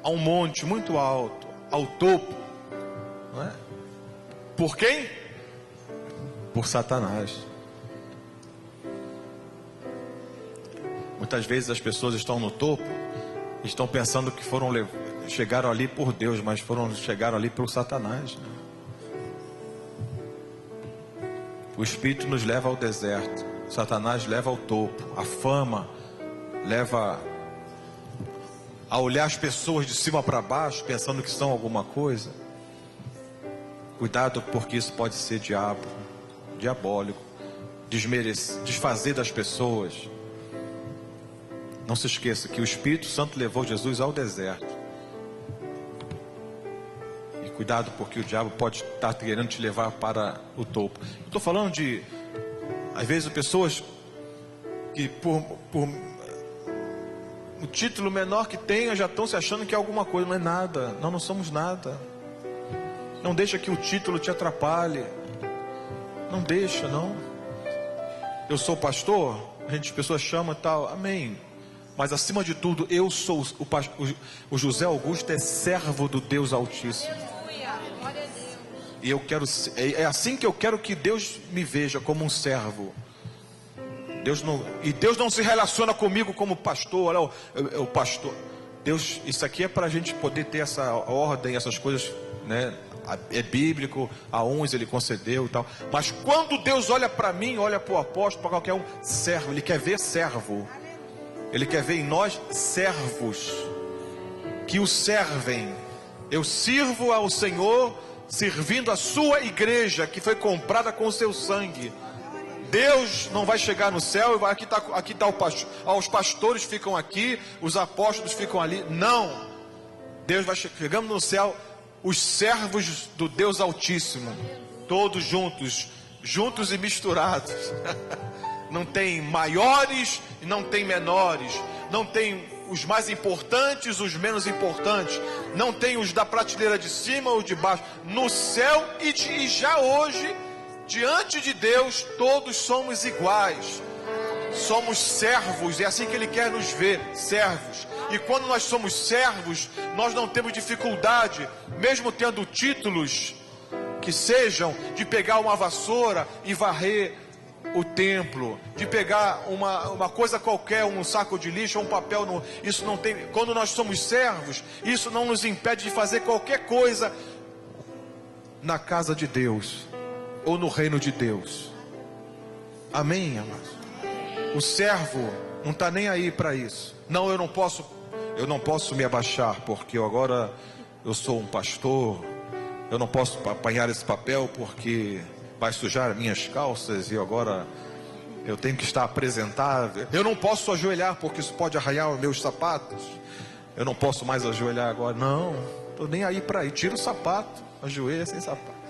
a um monte muito alto, ao topo. Não é? Por quem? Por Satanás. Muitas vezes as pessoas estão no topo, estão pensando que chegaram ali por Deus, mas chegaram ali por Satanás. O Espírito nos leva ao deserto, Satanás leva ao topo. A fama leva a olhar as pessoas de cima para baixo, pensando que são alguma coisa. Cuidado, porque isso pode ser diabólico, desfazer das pessoas. Não se esqueça que o Espírito Santo levou Jesus ao deserto. Cuidado, porque o diabo pode estar querendo te levar para o topo. Estou falando de, às vezes, pessoas que por o título menor que tenha, já estão se achando que é alguma coisa. Não é nada, nós não somos nada. Não deixa que o título te atrapalhe. Não deixa, não. Eu sou pastor, as pessoas chamam e tal, amém. Mas acima de tudo, eu sou o José Augusto é servo do Deus Altíssimo. E é assim que eu quero que Deus me veja, como um servo. Deus não se relaciona comigo como pastor. Olha, o pastor. Deus, isso aqui é para a gente poder ter essa ordem, essas coisas, né? É bíblico, a uns ele concedeu e tal. Mas quando Deus olha para mim, olha para o apóstolo, para qualquer um, servo. Ele quer ver servo. Ele quer ver em nós servos que o servem. Eu sirvo ao Senhor, servindo a sua igreja, que foi comprada com o seu sangue. Deus não vai chegar no céu e vai, aqui está o pastor, os pastores ficam aqui, os apóstolos ficam ali. Não. Deus vai chegando no céu, os servos do Deus Altíssimo, todos juntos e misturados. Não tem maiores e não tem menores, não tem os mais importantes, os menos importantes, não tem os da prateleira de cima ou de baixo. No céu e já hoje, diante de Deus, todos somos iguais. Somos servos, é assim que Ele quer nos ver, servos. E quando nós somos servos, nós não temos dificuldade, mesmo tendo títulos que sejam, de pegar uma vassoura e varrer o templo, de pegar uma coisa qualquer, um saco de lixo, um papel, isso não tem. Quando nós somos servos, isso não nos impede de fazer qualquer coisa na casa de Deus ou no reino de Deus. Amém, amados? O servo não está nem aí para isso. Não, eu não posso me abaixar, porque agora eu sou um pastor. Eu não posso apanhar esse papel porque vai sujar minhas calças e agora eu tenho que estar apresentável. Eu não posso ajoelhar porque isso pode arranhar os meus sapatos. Eu não posso mais ajoelhar agora. Não, estou nem aí para ir. Tira o sapato, ajoelha sem sapato.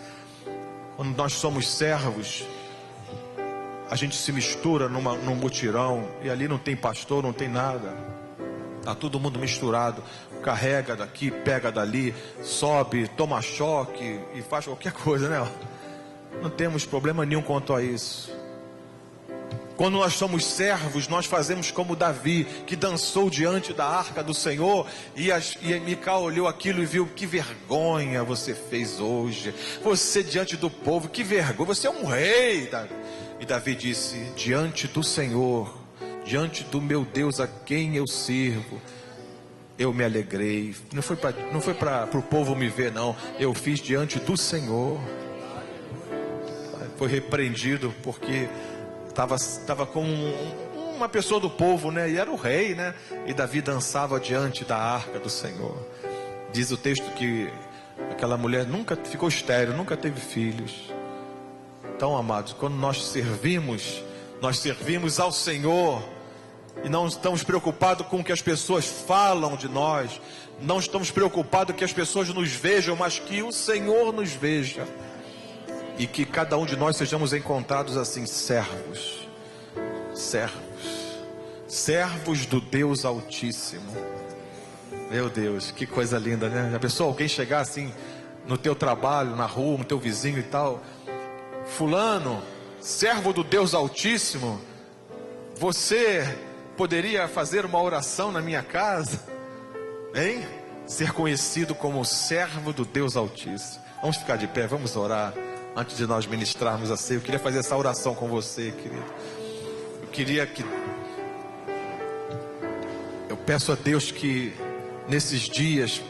Quando nós somos servos, a gente se mistura num mutirão e ali não tem pastor, não tem nada. Está todo mundo misturado. Carrega daqui, pega dali, sobe, toma choque e faz qualquer coisa, né? Não temos problema nenhum quanto a isso. Quando nós somos servos, nós fazemos como Davi, que dançou diante da arca do Senhor, e Mical olhou aquilo e viu: que vergonha você fez hoje, você diante do povo, que vergonha, você é um rei, Davi. E Davi disse: diante do Senhor, diante do meu Deus a quem eu sirvo, eu me alegrei. Não foi para o povo me ver, não, eu fiz diante do Senhor. Foi repreendido porque estava com uma pessoa do povo, né? E era o rei, né? E Davi dançava diante da arca do Senhor. Diz o texto que aquela mulher nunca ficou estéril, nunca teve filhos. Então, amados, quando nós servimos ao Senhor, e não estamos preocupados com o que as pessoas falam de nós, não estamos preocupados que as pessoas nos vejam, mas que o Senhor nos veja, e que cada um de nós sejamos encontrados assim, servos do Deus Altíssimo. Meu Deus, que coisa linda, né? Já pensou alguém chegar assim no teu trabalho, na rua, no teu vizinho e tal: fulano, servo do Deus Altíssimo, você poderia fazer uma oração na minha casa? Hein? Ser conhecido como servo do Deus Altíssimo. Vamos ficar de pé, vamos orar antes de nós ministrarmos a ceia. Eu queria fazer essa oração com você, querido. Eu peço a Deus que nesses dias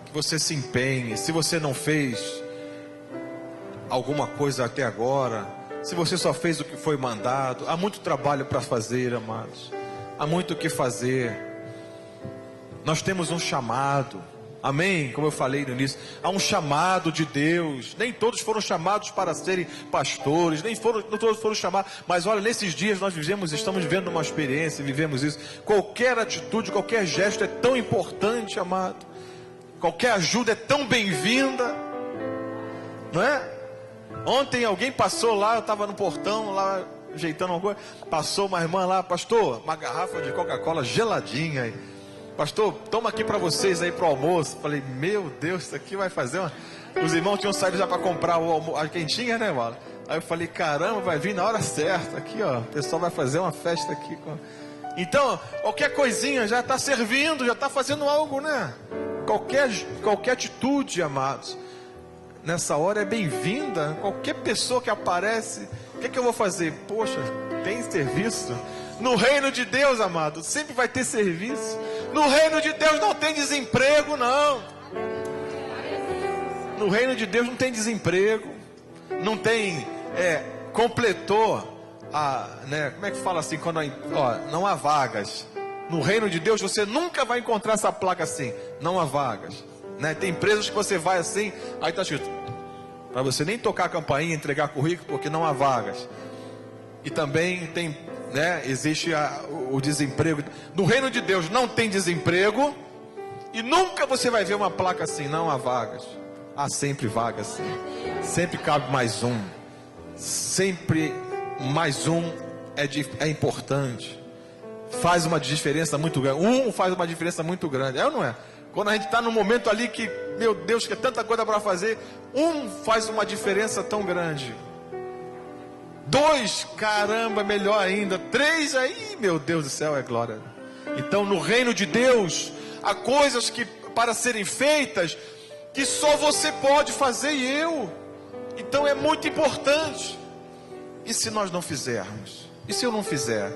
que você se empenhe. Se você não fez alguma coisa até agora, se você só fez o que foi mandado, há muito trabalho para fazer, amados. Há muito o que fazer. Nós temos um chamado. Amém? Como eu falei no início, há um chamado de Deus. Nem todos foram chamados para serem pastores, não todos foram chamados. Mas olha, nesses dias nós estamos vivendo uma experiência, vivemos isso. Qualquer atitude, qualquer gesto é tão importante, amado. Qualquer ajuda é tão bem-vinda, não é? Ontem alguém passou lá, eu estava no portão lá ajeitando alguma coisa. Passou uma irmã lá: pastor, uma garrafa de Coca-Cola geladinha aí. Pastor, toma aqui para vocês aí pro almoço. Falei: meu Deus, isso aqui vai fazer uma... Os irmãos tinham saído já para comprar a quentinha, né, mano? Aí eu falei: caramba, vai vir na hora certa. Aqui, ó, o pessoal vai fazer uma festa aqui. Então, qualquer coisinha já está servindo, já está fazendo algo, né? Qualquer atitude, amados, nessa hora é bem-vinda. Qualquer pessoa que aparece, o que é que eu vou fazer? Poxa, tem serviço. No reino de Deus, amado, sempre vai ter serviço. No reino de Deus não tem desemprego, não. No reino de Deus não tem desemprego. Não tem, completou né? Como é que fala assim quando não há vagas. No reino de Deus você nunca vai encontrar essa placa assim: não há vagas, né? Tem empresas que você vai assim, aí está escrito para você nem tocar a campainha, entregar currículo, porque não há vagas. E também tem, né, existe o desemprego. No reino de Deus não tem desemprego, e nunca você vai ver uma placa assim: não há vagas. Há sempre vagas, sim. Sempre cabe mais um. Sempre mais um é importante. Faz uma diferença muito grande. Faz uma diferença muito grande. É ou não é? Quando a gente está num momento ali que, meu Deus, que é tanta coisa para fazer, faz uma diferença tão grande. 2, caramba, melhor ainda. 3, aí, meu Deus do céu, é glória. Então, no reino de Deus, há coisas que para serem feitas que só você pode fazer e eu. Então é muito importante. E se nós não fizermos? E se eu não fizer?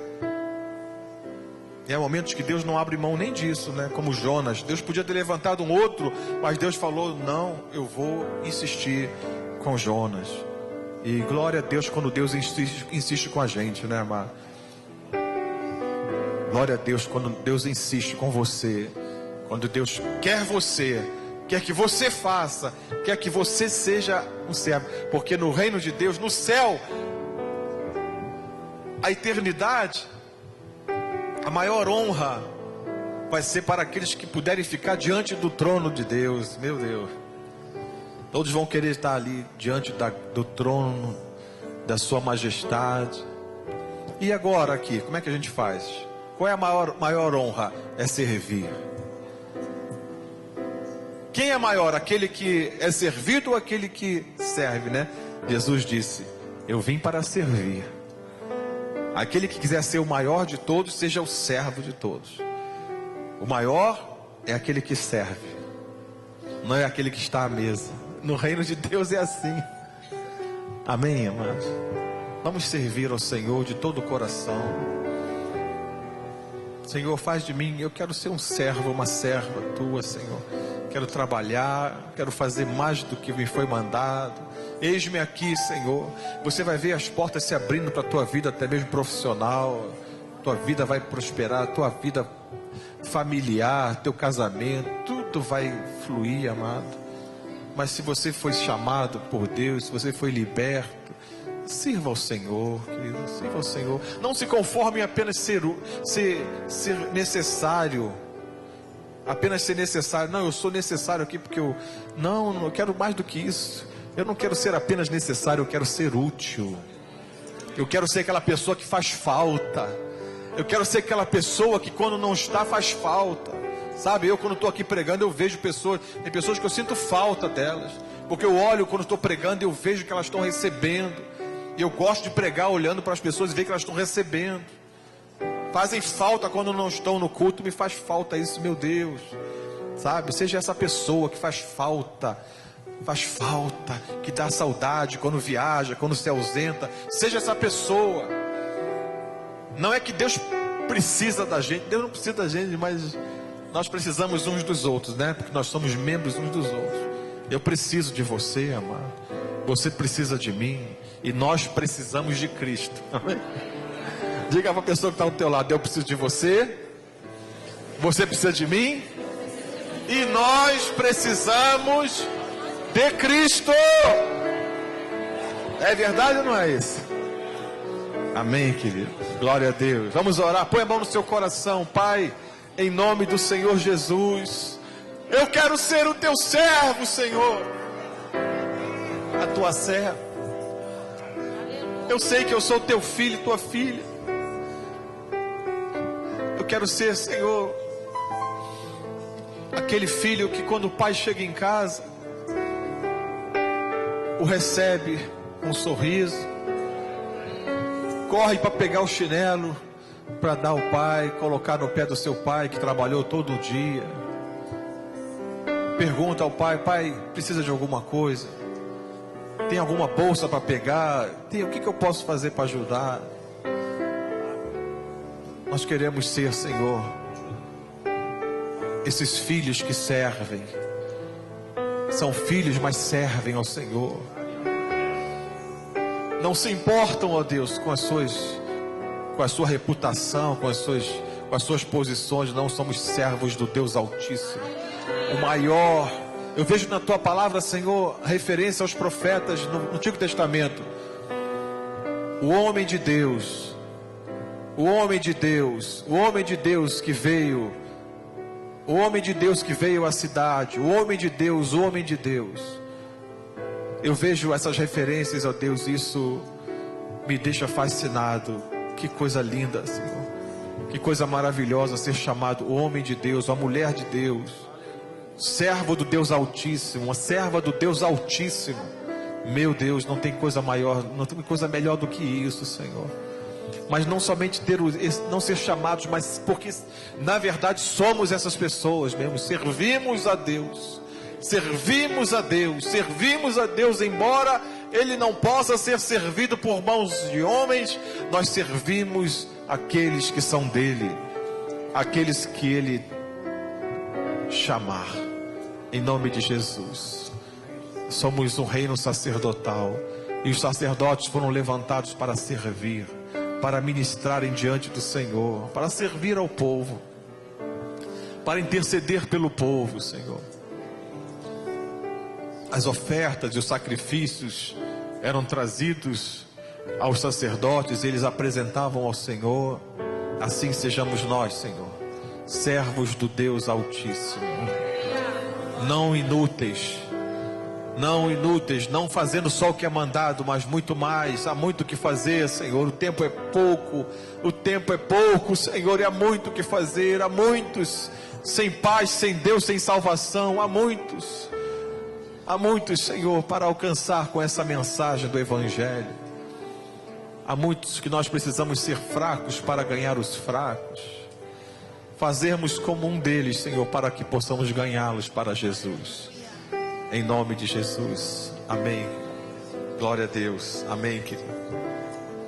E há momentos que Deus não abre mão nem disso, né? Como Jonas. Deus podia ter levantado um outro, mas Deus falou: não, eu vou insistir com Jonas. E glória a Deus quando Deus insiste com a gente, né, amado? Glória a Deus quando Deus insiste com você. Quando Deus quer que você faça, quer que você seja um servo. Porque no reino de Deus, no céu, a eternidade, a maior honra vai ser para aqueles que puderem ficar diante do trono de Deus. Meu Deus, todos vão querer estar ali diante do trono da sua majestade. E agora aqui, como é que a gente faz? Qual é a maior honra? É servir. Quem é maior? Aquele que é servido ou aquele que serve, né? Jesus disse: eu vim para servir. Aquele que quiser ser o maior de todos, seja o servo de todos. O maior é aquele que serve, não é aquele que está à mesa. No reino de Deus é assim. Amém, amados? Vamos servir ao Senhor de todo o coração. Senhor, faz de mim, eu quero ser um servo, uma serva tua, Senhor. Quero trabalhar, quero fazer mais do que me foi mandado. Eis-me aqui, Senhor. Você vai ver as portas se abrindo para a tua vida, até mesmo profissional. Tua vida vai prosperar, tua vida familiar, teu casamento, tudo vai fluir, amado. Mas se você foi chamado por Deus, se você foi liberto, sirva ao Senhor, querido, sirva ao Senhor. Não se conforme em apenas ser necessário. Apenas ser necessário. Não, eu sou necessário aqui porque eu quero mais do que isso. Eu não quero ser apenas necessário, eu quero ser útil. Eu quero ser aquela pessoa que faz falta. Eu quero ser aquela pessoa que quando não está faz falta. Sabe, eu quando estou aqui pregando, eu vejo pessoas, tem pessoas que eu sinto falta delas. Porque eu olho quando estou pregando e eu vejo que elas estão recebendo. E eu gosto de pregar olhando para as pessoas e ver que elas estão recebendo. Fazem falta quando não estão no culto, me faz falta isso, meu Deus. Sabe, seja essa pessoa que faz falta, que dá saudade quando viaja, quando se ausenta. Seja essa pessoa. Não é que Deus precisa da gente, Deus não precisa da gente, mas nós precisamos uns dos outros, né? Porque nós somos membros uns dos outros. Eu preciso de você, amado. Você precisa de mim. E nós precisamos de Cristo. Amém? Diga para a pessoa que está ao teu lado: eu preciso de você. Você precisa de mim. E nós precisamos de Cristo. É verdade ou não é isso? Amém, querido. Glória a Deus. Vamos orar. Põe a mão no seu coração. Pai, em nome do Senhor Jesus, eu quero ser o teu servo, Senhor, a tua serva. Eu sei que eu sou teu filho, tua filha. Eu quero ser, Senhor, aquele filho que quando o pai chega em casa, o recebe com um sorriso, corre para pegar o chinelo, para dar ao pai, colocar no pé do seu pai que trabalhou todo o dia. Pergunta ao pai: pai, precisa de alguma coisa? Tem alguma bolsa para pegar? O que eu posso fazer para ajudar? Nós queremos ser, Senhor, esses filhos que servem. São filhos, mas servem ao Senhor. Não se importam, ó Deus, com a sua reputação, com as suas posições. Não, somos servos do Deus Altíssimo, o maior. Eu vejo na tua palavra, Senhor, referência aos profetas no Antigo Testamento. O homem de Deus, o homem de Deus, o homem de Deus que veio, o homem de Deus que veio à cidade, o homem de Deus, o homem de Deus. Eu vejo essas referências, ó Deus, isso me deixa fascinado. Que coisa linda, Senhor. Que coisa maravilhosa ser chamado o homem de Deus, a mulher de Deus, servo do Deus Altíssimo, uma serva do Deus Altíssimo. Meu Deus, não tem coisa maior, não tem coisa melhor do que isso, Senhor. Mas não somente não ser chamados, mas porque na verdade somos essas pessoas mesmo. Servimos a Deus, servimos a Deus, servimos a Deus, embora Ele não possa ser servido por mãos de homens. Nós servimos aqueles que são dele, aqueles que Ele chamar, em nome de Jesus. Somos um reino sacerdotal, e os sacerdotes foram levantados para servir, para ministrarem diante do Senhor, para servir ao povo, para interceder pelo povo, Senhor. As ofertas e os sacrifícios eram trazidos aos sacerdotes, eles apresentavam ao Senhor. Assim sejamos nós, Senhor, servos do Deus Altíssimo, não inúteis, não fazendo só o que é mandado, mas muito mais. Há muito o que fazer, Senhor. O tempo é pouco, Senhor, e há muito o que fazer. Há muitos sem paz, sem Deus, sem salvação. Há muitos, Senhor, para alcançar com essa mensagem do Evangelho. Há muitos que nós precisamos ser fracos para ganhar os fracos. Fazermos como um deles, Senhor, para que possamos ganhá-los para Jesus. Em nome de Jesus. Amém. Glória a Deus. Amém, querido.